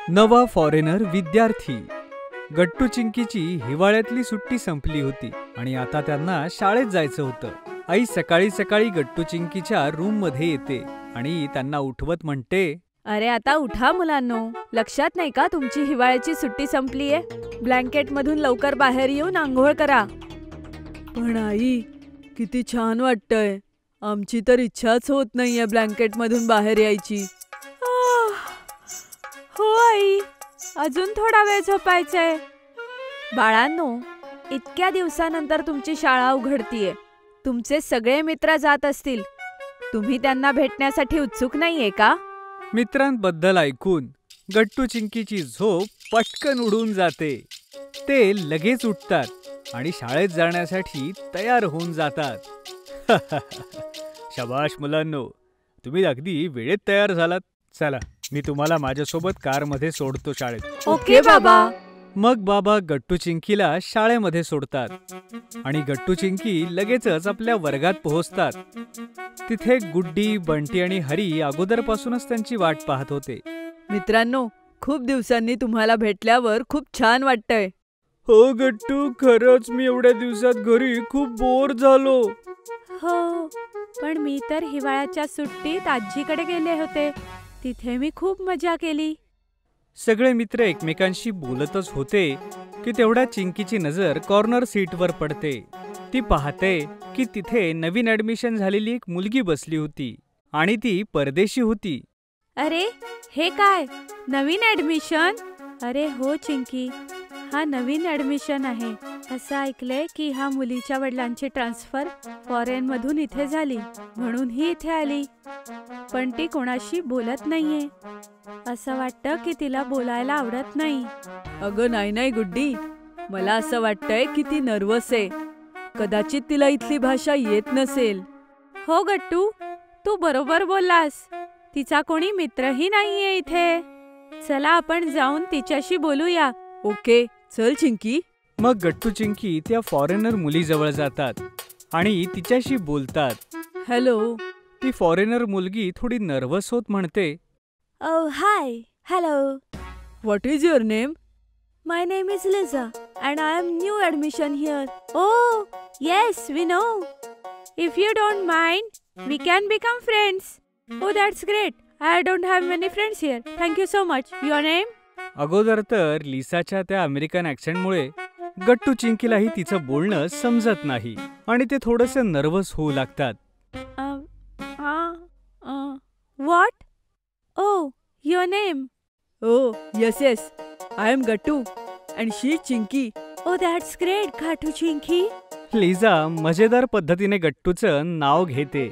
नवा फॉरेनर विद्यार्थी. गट्टू चिंकीची हिवाळ्यातली सुट्टी संपली होती आणि आता त्यांना शाळेत जायचं होतं. आई सकाळी सकाळी गट्टू चिंकीच्या रूम मध्ये येते आणि त्यांना उठवत म्हणते, अरे आता उठा मुलांनो, लक्षात नाही का तुमची हिवाळ्याची सुट्टी संपलीये? ब्लँकेट मधून लवकर बाहेर येऊन आंघोळ करा. पण आई, किती छान वाटतंय. आमची तर इच्छाच होत नाहीये ब्लँकेट मधून बाहेर यायची. हो आई, अजून थोडा वेळ झोपायचंय. बाळांनो, इतक्या दिवसानंतर तुमची शाळा उघडतीये. तुमचे सगळे मित्र जात असतील. तुम्ही त्यांना भेटण्यासाठी उत्सुक नाहीये का? मित्रांबद्दल ऐकून गट्टू चिंकीची झोप पटकन उडून जाते. ते लगेच उठतात आणि शाळेत जाण्यासाठी तयार होऊन जातात. शाबाश मुलांनो, तुम्ही अगदी वेळेत तयार झालात. चला, मी तुम्हाला माझ्यासोबत कारमध्ये सोडतो शाळेत. ओके बाबा. मग बाबा गट्टू चिंकीला शाळेमध्ये सोडतात आणि गट्टू चिंकी लगेचच आपल्या वर्गात पोहोचतात. तिथे गुड्डी, बंटी आणि हरी अगोदरपासूनच त्यांची वाट पाहत होते. मित्रांनो, खूप दिवसांनी तुम्हाला भेटल्यावर खूप छान वाटतंय. हो गट्टू, खरंच मी एवढ्या दिवसात घरी खूप बोर झालो. हो, पण मी तर हिवाळ्याच्या सुट्टीत आजीकडे गेले होते. तिथे मी खूप मजा केली. सगळे मित्र एकमेकांशी बोलतच होते की तेवढ्या चिंकीची नजर कॉर्नर सीटवर पडते. ती पाहते की तिथे नवीन ऍडमिशन झालेली एक मुलगी बसली होती आणि ती परदेशी होती. अरे, हे काय, नवीन ऍडमिशन? अरे हो चिंकी, हा नवीन ऍडमिशन आहे. असं ऐकलंय की ह्या मुलीच्या वडिलांची ट्रान्सफर फॉरेन मधून इथे झाली, म्हणून ही इथे आली. पण ती कोणाशी बोलत नाहीये. असं वाटतं की तिला बोलायला आवडत नाही. अगं नाही गुड्डी, मला असं वाटतंय की ती नर्वस आहे. कदाचित तिला इथली भाषा येत नसेल. हो गट्टू, तू बरोबर बोललास. तिचा कोणी मित्रही नाहीये इथे. चला आपण जाऊन तिच्याशी बोलूया. ओके, चल चिंकी. मग गट्टू चिंकी त्या फॉरेनर मुलीजवळ जातात आणि तिच्याशी बोलतात. हॅलो. ती फॉरेनर मुलगी थोडी नर्वस होत म्हणते, Oh, hi. Hello. What is your name? My name is Lisa and I am new admission here. Oh, yes, we know. If you don't mind, we can become friends. Oh, that's great. I don't have many friends here. Thank you so much. Your name? अगोदर तर लिसाच्या त्या American ॲक्सेंटमुळे गट्टू चिंकीलाही तिचं बोलणं समजत नाही आणि ते थोडेसे नर्वस होऊ लागतात. What? Oh, your name? Oh, yes. I am Gattu and she is Chinky. Oh, that's great, Gattu Chinky. Liza मजेदार पद्धतीने गट्टूचं नाव घेते.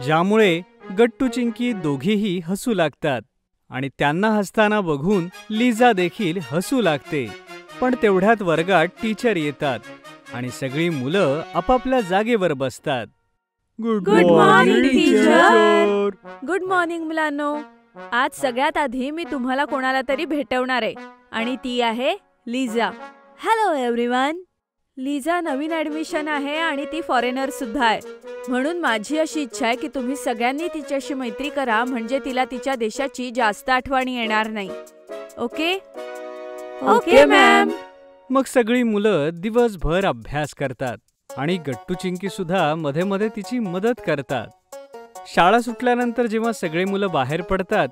ज्यामुळे गट्टू चिंकी दोघीही हसू लागतात आणि त्यांना हसताना बघून लिझा देखील हसू लागते. पण तेवढ्यात वर्गात टीचर येतात आणि सगळी मुलं आपापल्या जागेवर बसतात. Good morning teacher. Good morning मुलांनो. आज सगळ्यात आधी मी तुम्हाला कोणाला तरी भेटवणार आहे आणि ती आहे लिझा. Hello everyone. लिझा नवीन ऍडमिशन आहे आणि ती फॉरेनर सुद्धा आहे. म्हणून माझी अशी इच्छा आहे की तुम्ही सगळ्यांनी तिच्याशी मैत्री करा, म्हणजे तिला तिच्या देशाची जास्त आठवण येणार नाही. ओके? Okay ma'am. मग सगळी मुलं दिवसभर अभ्यास करतात आणि गट्टू चिंकी सुद्धा मध्ये मध्ये तिची मदत करतात. शाळा सुटल्यानंतर जेव्हा सगळे मुलं बाहेर पडतात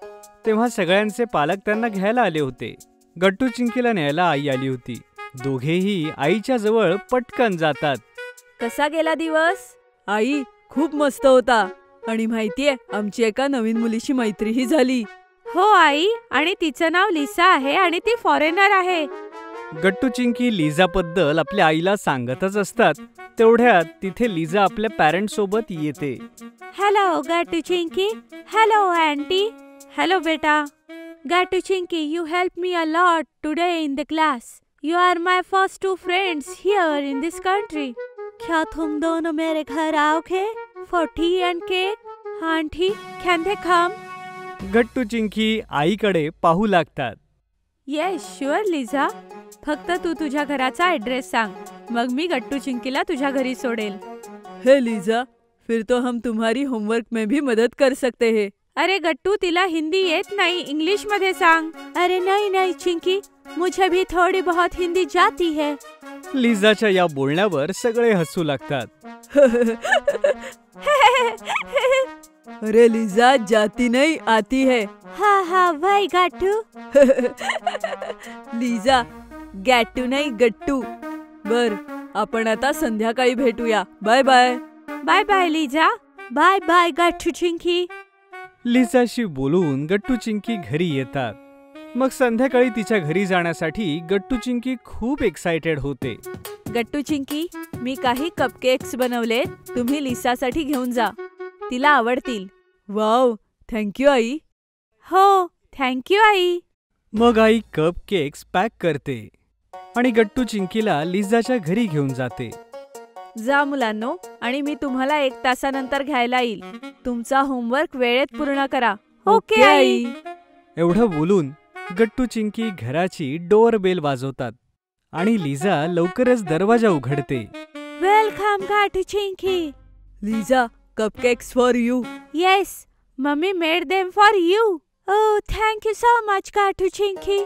तेव्हा सगळ्यांचे पालक त्यांना घ्यायला आले होते. गट्टू चिंकीला न्यायला आई आली होती. दोघेही आईच्या जवळ पटकन जातात. कसा गेला दिवस? आई, खूप मस्त होता आणि माहितीये, आमची एका नवीन मुलीशी मैत्रीही झाली. हो आई, आणि तिचं नाव लिसा आहे आणि ती फॉरेनर आहे. गट्टू चिंकी लिझाबद्दल आपल्या आईला सांगतच असतात. तेवढ्यात तिथे लिझा आपल्या पॅरेंट्स सोबत येते. Hello Gattu Chinki. Hello aunty. Hello बेटा. Gattu Chinki, you help me a lot today in the class. You are my first 2 friends here in this country. क्या तुम दोनों मेरे घर आओगे for tea and cake? Aunty, can they come? Gattu Chinki आईकडे पाहू लागतात. Yes sure Liza. फक्त तू तुझ्या घराचा ऍड्रेस सांग, मग मी गट्टू चिंकीला तुझ्या घरी सोडेल. हे लिझा, फिर तो हम तुम्हारी होमवर्क में भी मदद कर सकते हैं. अरे गट्टू, तिला हिंदी येत नाही, इंग्लिश मध्ये सांग. अरे नहीं नहीं चिंकी, मुझे भी थोड़ी बहुत हिंदी जाती है. लिझाच्या या बोलण्यावर सगळे हसू लागतात. अरे लिझा, जाती नहीं आती है. हा हा भाई गट्टू. लिझा, गॅटू नाही गट्टू. बर, आपण आता संध्याकाळी भेटूया. Bye bye. Bye bye Liza. Bye bye Gattu Chinki. लिझाशी बोलून गट्टू चिंकी घरी येतात. मग संध्याकाळी तिच्या घरी जाण्यासाठी गट्टू चिंकी खूप एक्साइटेड होते. गट्टू चिंकी, मी काही कपकेक्स बनवलेत, तुम्ही लिसासाठी घेऊन जा, तिला आवडतील. वाव, थँक्यू आई. हो, थँक्यू आई. मग आई कप केक्स पॅक करते आणि गट्टू चिंकीला लिझाच्या घरी घेऊन जाते. जा मुलांनो, आणि मी तुम्हाला 1 तासानंतर घ्यायला येईल. तुमचा होमवर्क वेळेत पूर्ण करा. Okay I. एवढं बोलून गट्टू चिंकी घराची डोअर बेल वाजवतात आणि लिझा लवकरच दरवाजा उघडते. Welcome Gattu Chinki. Liza, cupcakes for you. Yes, mummy made them for you. Oh, thank you so much Gattu Chinki.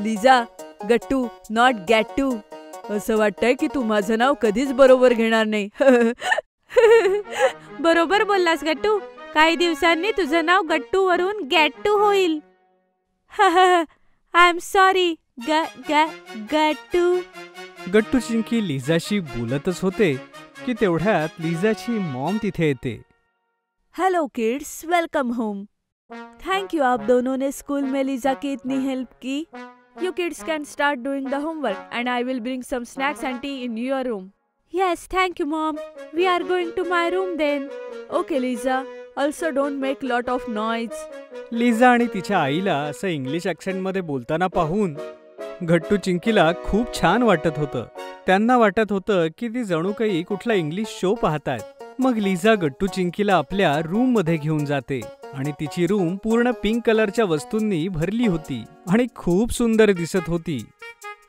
Liza, Gattu not Gatu. असं वाटतंय की तू माझं नाव कधीच बरोबर घेणार नाही. बरोबर बोललास गट्टू. काही दिवसांनी तुझं नाव गट्टू वरून गॅट्टू होईल. आय एम सॉरी गट्टू. गट्टू चिंकी लिझाशी बोलतच होते की तेवढ्यात लिझाची मॉम तिथे येते. Hello kids, welcome home. Thank you, आप दोनों ने स्कूल में लिजा की इतनी हेल्प की. You kids can start doing the homework and I will bring some snacks and tea in your room. Yes, thank you mom. We are going to my room then. Okay Lisa, also don't make lot of noise. Liza आणि तिच्या आईला असं English ॲक्सेंटमध्ये बोलताना पाहून गट्टू चिंकीला खूप छान वाटत होतं. त्यांना वाटत होतं की ती जणू काही कुठला इंग्लिश शो पाहतायत. मग लिझा गट्टू चिंकीला आपल्या रूम मध्ये घेऊन जाते आणि तिची रूम पूर्ण पिंक कलरच्या वस्तूंनी भरली होती आणि खूप सुंदर दिसत होती.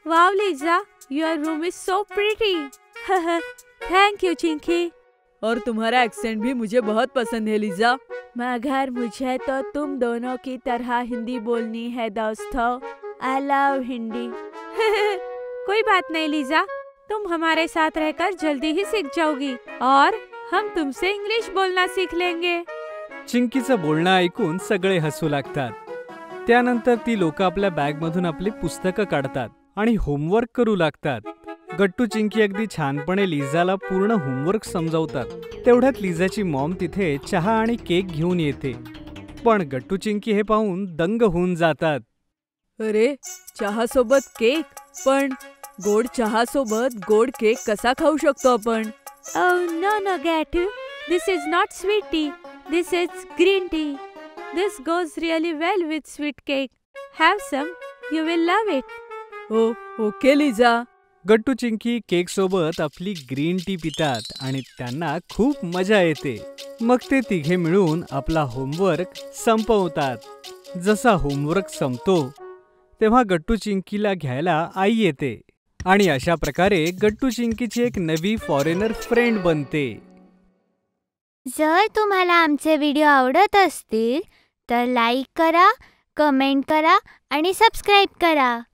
Wow Liza, your room is so pretty. Thank you Chinki. और तुम्हारा एक्सेंट भी मुझे बहुत पसंद है लिज़ा. मगर मुझे तो तुम दोनों की तरह हिंदी बोलनी है दोस्तों. I love Hindi. कोई बात नहीं लिज़ा, तुम हमारे साथ रहकर जल्दी ही सीख जाओगी और हम तुमसे इंग्लिश बोलना सीख लेंगे. चिंकीचं बोलणं ऐकून सगळे हसू लागतात. त्यानंतर ती लोक आपल्या बॅगमधून आपली पुस्तकं काढतात आणि होमवर्क करू लागतात. गट्टू चिंकी अगदी छानपणे लिझाला पूर्ण होमवर्क समजावतात. तेवढ्यात लिझाची मॉम तिथे चहा आणि केक घेऊन येते. पण गट्टू चिंकी हे पाहून दंग होऊन जातात. अरे, चहा सोबत केक? पण गोड चहा सोबत गोड केक कसा खाऊ शकतो आपण? Oh no Gatu, this is not sweet tea. This is green tea. This goes really well with sweet cake. Have some, you will love it. Oh, okay Liza. Gattu Chinki cake सोबत आपली ग्रीन टी पितात आणि त्यांना खूप मजा येते. मग ते तिघे मिळून आपला होमवर्क संपवतात. जसा होमवर्क संपतो तेव्हा गट्टू चिंकीला घ्यायला आई येते आणि अशा प्रकारे गट्टू चिंकीची एक नवी फॉरेनर फ्रेंड बनते. जर तुम्हाला आमचे व्हिडिओ आवडत असतील तर लाईक करा, कमेंट करा आणि सबस्क्राईब करा.